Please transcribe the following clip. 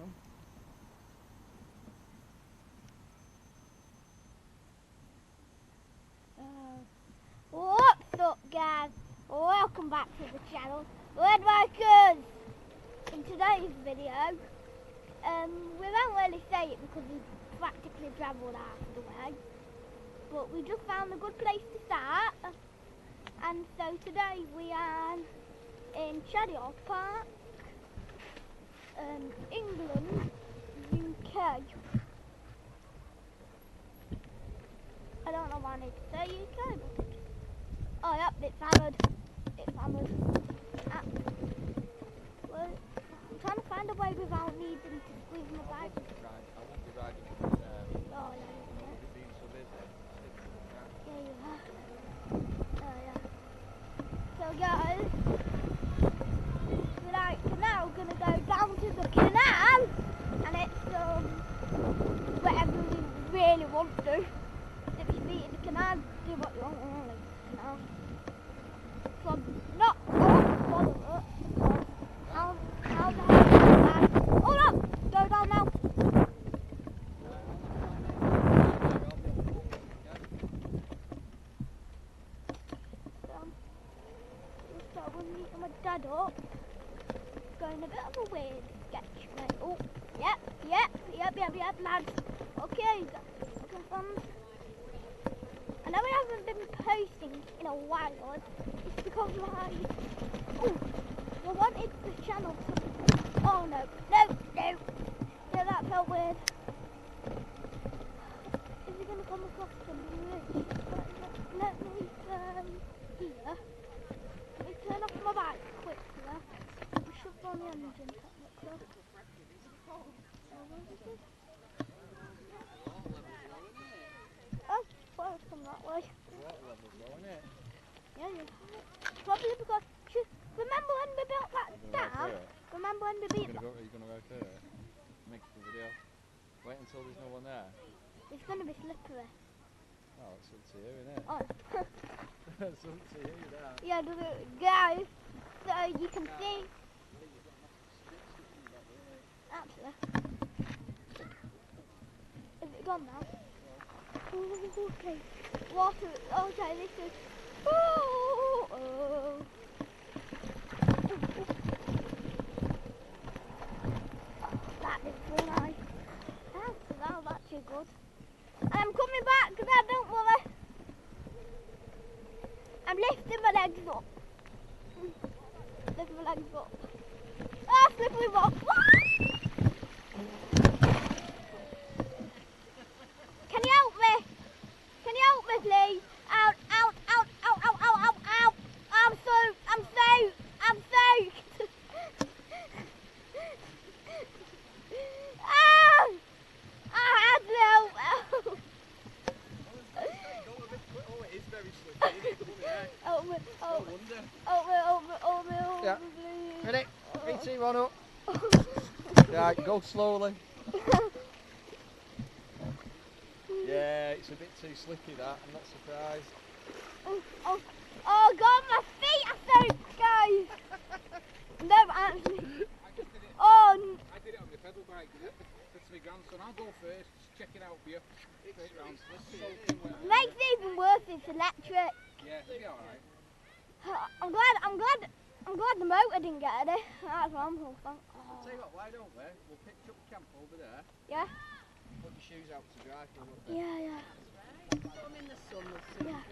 them. What's up, guys? Welcome back to the channel. Woodworkers! In today's video, we won't really say it because we've practically travelled half the way, but we just found a good place to start. And so today we are in Chaddy Park, England, UK. I don't know why I need to say UK, but oh yep, it's hammered. It's hammered. Well, I'm trying to find a way without needing to squeeze my bike. I won't be riding it. Oh yeah. Being so busy. Yeah, you are. Oh yeah. So guys, we're now gonna go down to the canal, and it's whatever we really want to. If you be in the canal, do what you want in the canal. So I'm not going to follow it. So how the hell do that? Hold up! Go down now. So we're meeting my dad up. Going a bit of a weird sketch. Right? Oh, yep, lads. Okay, I know I haven't been posting in a while. It's because I wanted the channel to... Oh no, yeah, that felt weird. Is he going to come across the bridge? Let me turn here. Let me turn off my bike quickly. We should go on the engine technically. Oh, well, it's come that way. Yeah. Probably because, remember when we built that dam? Remember when we beat that? Are you going to go through it? Make the video. Wait until there's no one there. It's going to be slippery. Oh, it's up to you, isn't it? Oh. It's up to you, that. Yeah, guys, so you can see. Actually. Is it gone now? Oh, okay. Water. Okay, this is. Oh. That is so nice. That was actually good. I'm coming back, Dad, don't worry. I'm lifting my legs up. Lift my legs up. Ah, slippery rock. Can you help me? Can you help me, please? Out. I'm soaked. I had no help. Oh, it is very slippery. Help me. Yeah. Please. Ready? 3, 2, 1 up. Right, go slowly. Yeah, it's a bit too slicky that, I'm not surprised. Oh God, my feet are soaked, guys. No, actually. Oh. I did it on the pedal bike. Said to my grandson, I'll go first, just check it out for you. Straight round, soaking wet. Makes it even worse, it's electric. Yeah, it'll be alright. I'm glad the motor didn't get it. That's what I'm hoping. I'll tell you what, why don't we? We'll pitch up camp over there. Yeah? Put your shoes out to dry for a little bit. Yeah. I'm in the sun. Yeah.